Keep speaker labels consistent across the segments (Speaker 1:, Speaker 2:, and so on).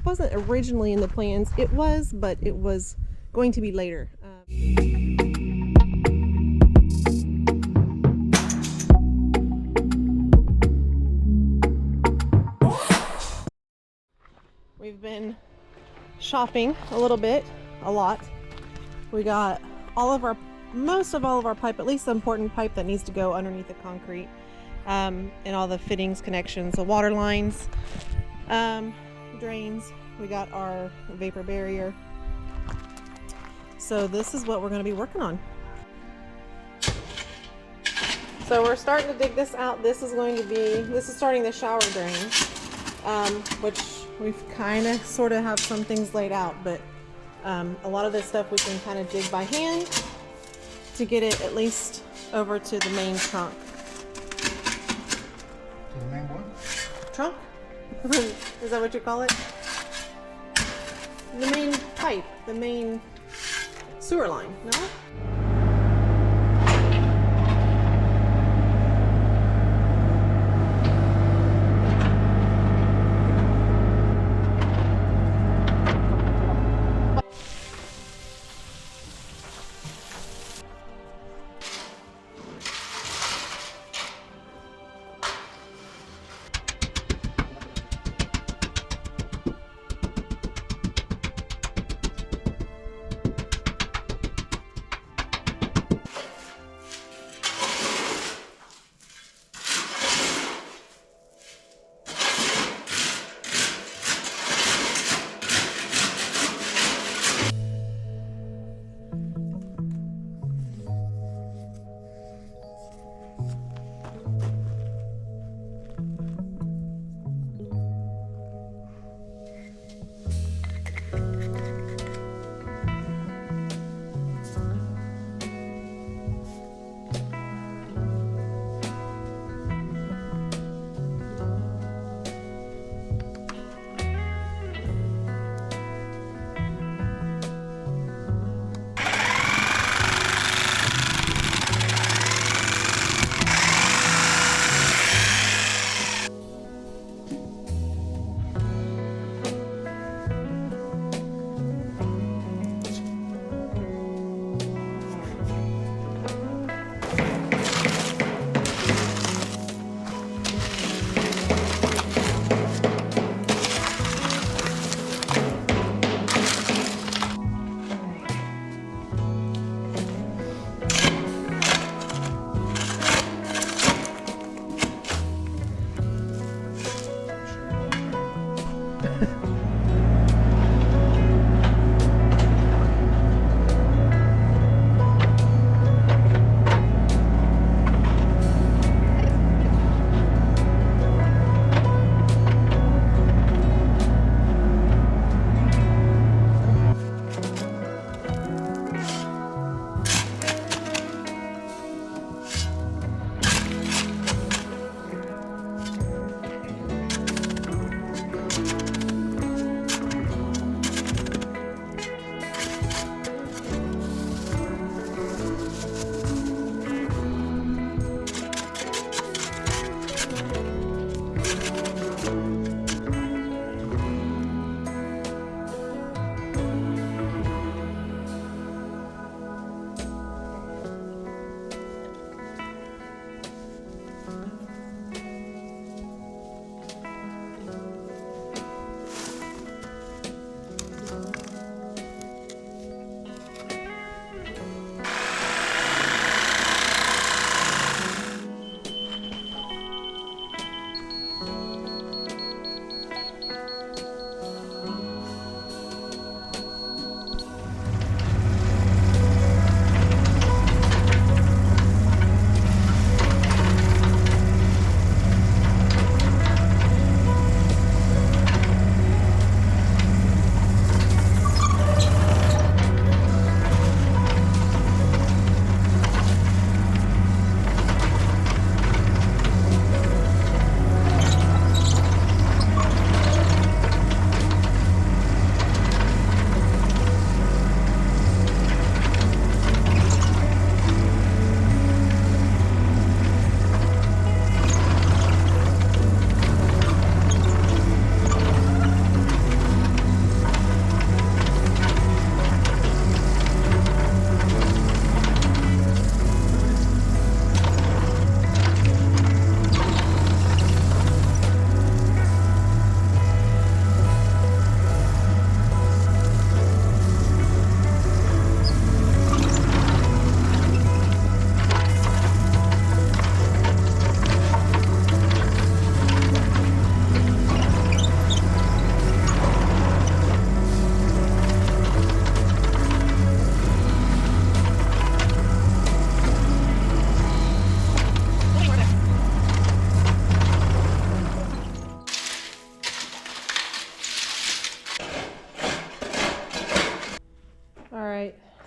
Speaker 1: wasn't originally in the plans. It was, but it was going to be later. We've been shopping a little bit, a lot. We got most of all of our pipe, at least the important pipe that needs to go underneath the concrete, and all the fittings, connections, the water lines, drains. We got our vapor barrier. So this is what we're going to be working on. So we're starting to dig this out. This is starting the shower drain, which we've kind of sort of have some things laid out, but a lot of this stuff we can kind of dig by hand to get it at least over to the main trunk.
Speaker 2: To the main what?
Speaker 1: Trunk? Is that what you call it? The main pipe, the main sewer line, no?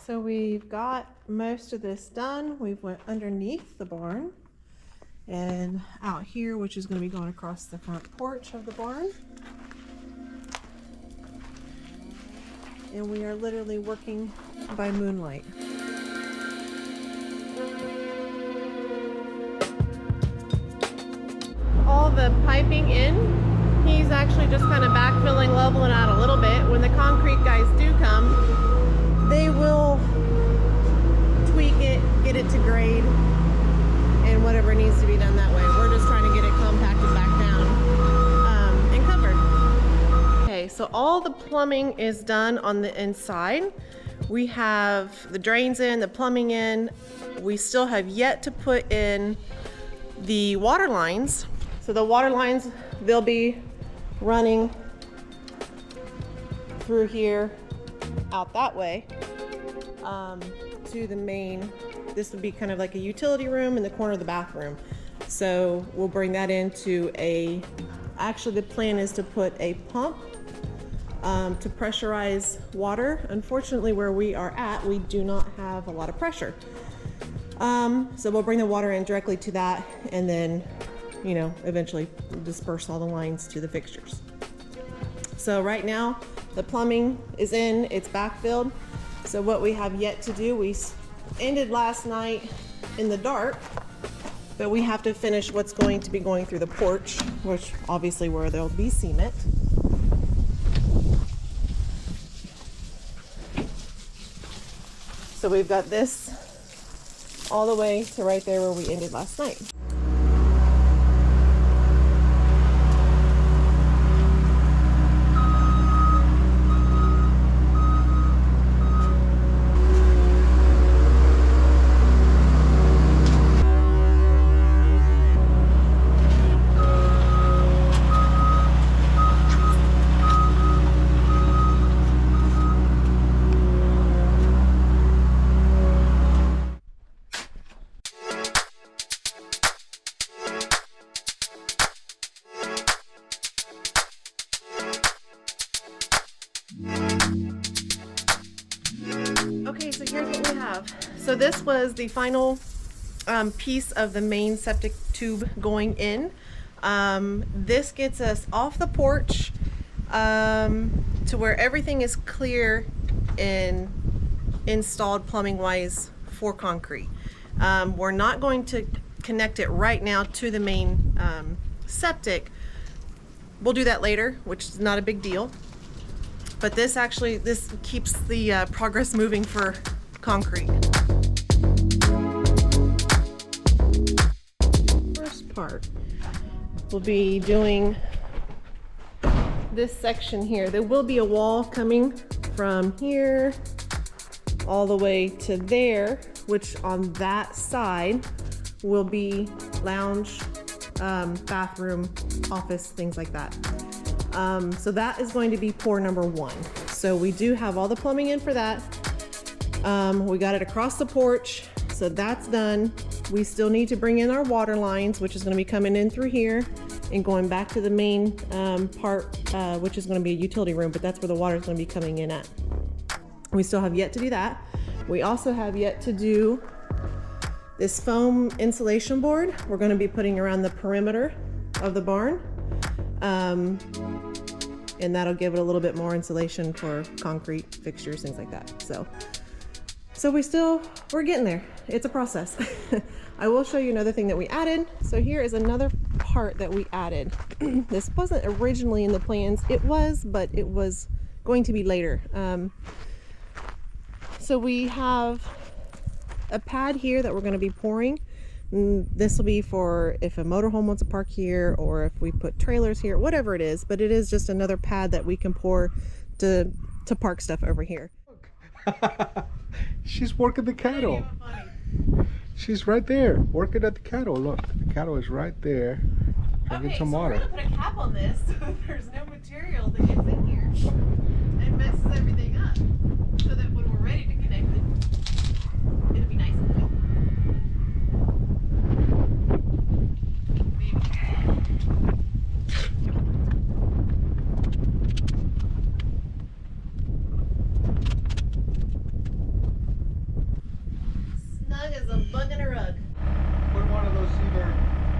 Speaker 1: So we've got most of this done. We've went underneath the barn and out here, which is going to be going across the front porch of the barn. And we are literally working by moonlight. All the piping in, he's actually just kind of backfilling, leveling out a little bit. When the concrete guys do come, they will tweak it, get it to grade, and whatever needs to be done that way. We're just trying to get it compacted back down and covered. Okay, so all the plumbing is done on the inside. We have the drains in, the plumbing in. We still have yet to put in the water lines. So the water lines, they'll be running through here, out that way, to the main. This would be kind of like a utility room in the corner of the bathroom. So we'll bring that into actually the plan is to put a pump to pressurize water. Unfortunately, where we are at, we do not have a lot of pressure. So we'll bring the water in directly to that, and then eventually disperse all the lines to the fixtures. So right now the plumbing is in, it's backfilled. So what we have yet to do, we ended last night in the dark, but we have to finish what's going to be going through the porch, which obviously where there'll be cement. So we've got this all the way to right there where we ended last night. Okay, so here's what we have. So this was the final piece of the main septic tube going in. This gets us off the porch to where everything is clear and installed plumbing wise for concrete. We're not going to connect it right now to the main septic. We'll do that later, which is not a big deal. But this keeps the progress moving for concrete. First part, we'll be doing this section here. There will be a wall coming from here all the way to there, which on that side will be lounge, bathroom, office, things like that. So that is going to be pour number 1. So we do have all the plumbing in for that. We got it across the porch, so that's done. We still need to bring in our water lines, which is going to be coming in through here and going back to the main part, which is going to be a utility room, but that's where the water is going to be coming in at. We still have yet to do that. We also have yet to do this foam insulation board. We're going to be putting around the perimeter of the barn. And that'll give it a little bit more insulation for concrete fixtures, things like that. So we're getting there. It's a process. I will show you another thing that we added. So here is another part that we added. This wasn't originally in the plans. It was, but it was going to be later. So we have a pad here that we're going to be pouring. This will be for if a motorhome wants to park here, or if we put trailers here, whatever it is, but it is just another pad that we can pour to park stuff over here.
Speaker 2: She's working the cattle. She's right there working at the cattle. Look, the cattle is right there drinking some water.
Speaker 1: We're gonna put a cap on this so that there's no material that gets in here and messes everything up, so that when we're ready to connect it, it'll be nice and clean. is a bug in a rug.
Speaker 2: Put one of those either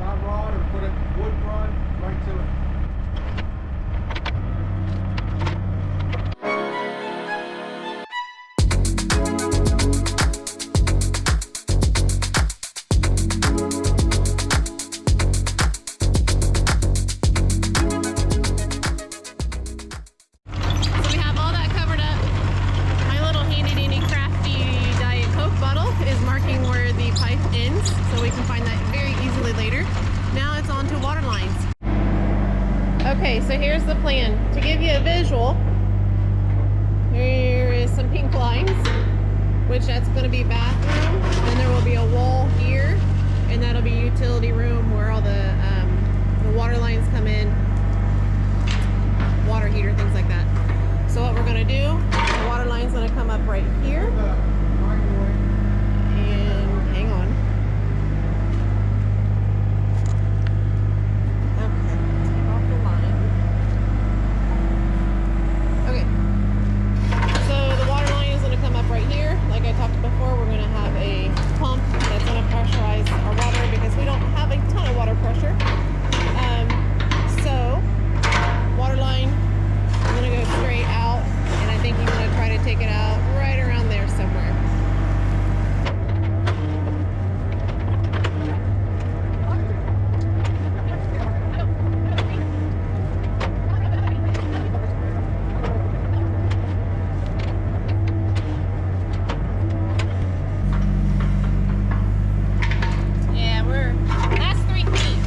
Speaker 2: hot rod or put a wood rod right to it.
Speaker 1: So we have all that covered up. My little handy dandy crafty Diet Coke bottle is marking where the pipe ends, so we can find that very easily later. Now it's on to water lines. Okay, so here's the plan. To give you a visual, here is some pink lines, which that's going to be bathroom. Then there will be a wall here, and that'll be utility room where all the water lines come in, water heater, things like that. So what we're going to do, the water line's going to come up right here. And hang on. Okay, take off the line. Okay. So the water line is going to come up right here. Like I talked before, we're going to have a pump that's going to pressurize our water because we don't have a ton of water pressure. So water line, I'm going to go straight out, and I think you want to try to take it out right around there somewhere. Yeah, that's 3 feet.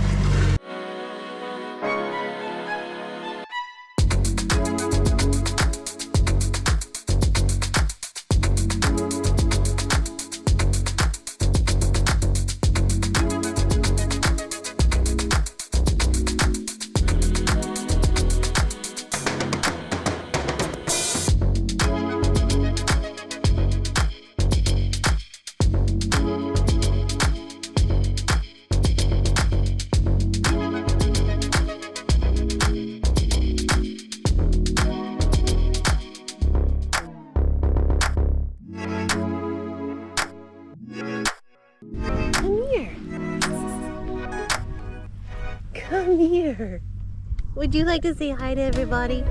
Speaker 1: Come here. Would you like to say hi to everybody?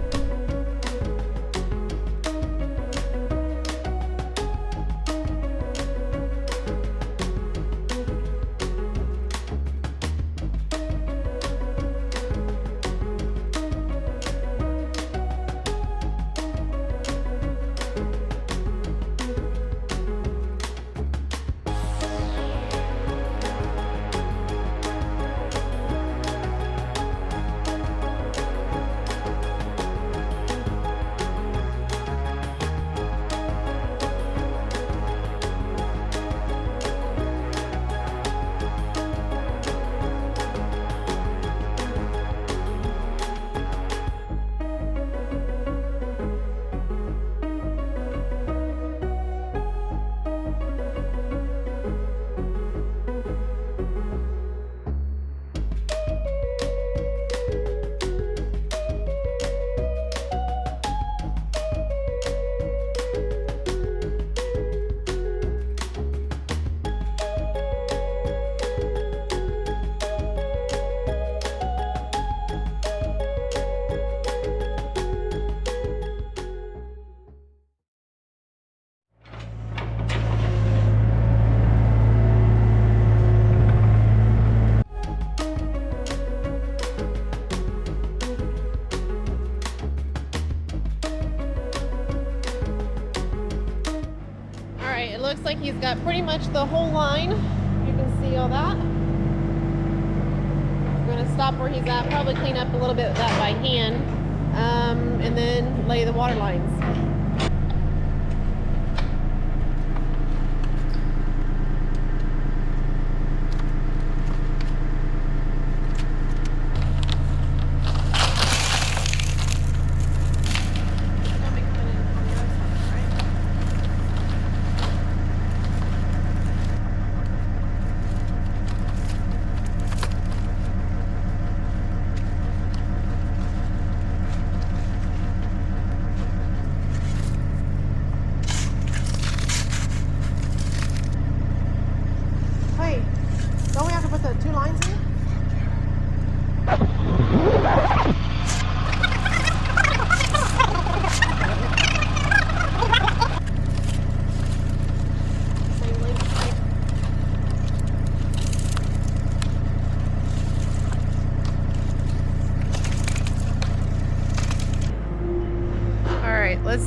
Speaker 1: It looks like he's got pretty much the whole line. You can see all that. I'm going to stop where he's at, probably clean up a little bit of that by hand, and then lay the water lines.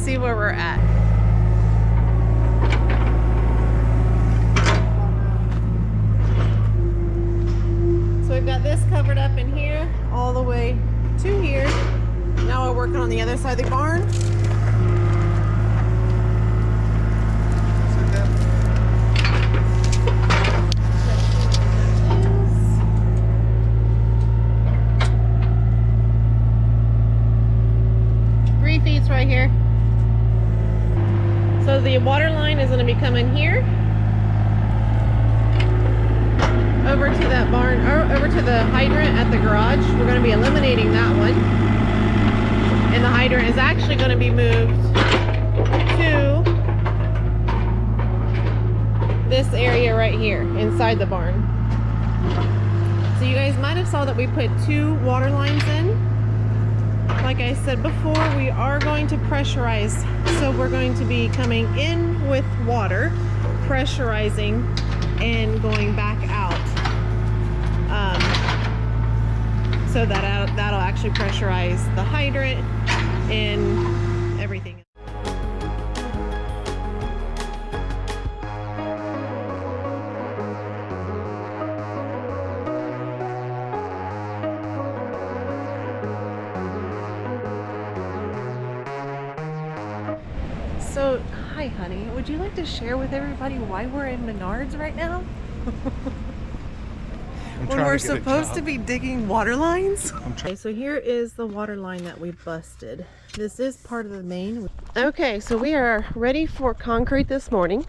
Speaker 1: see where we're at. So we've got this covered up in here, all the way to here. Now we're working on the other side of the barn. Right here. So the water line is going to be coming here over to that barn, or over to the hydrant at the garage. We're going to be eliminating that one, and the hydrant is actually going to be moved to this area right here inside the barn. So you guys might have saw that we put 2 water lines in. Like I said before, we are going to pressurize. So we're going to be coming in with water, pressurizing, and going back out. So that'll actually pressurize the hydrant and everything. So, hi honey, would you like to share with everybody why we're in Menards right now? When we're supposed to be digging water lines? Okay, so here is the water line that we busted. This is part of the main. Okay, so we are ready for concrete this morning.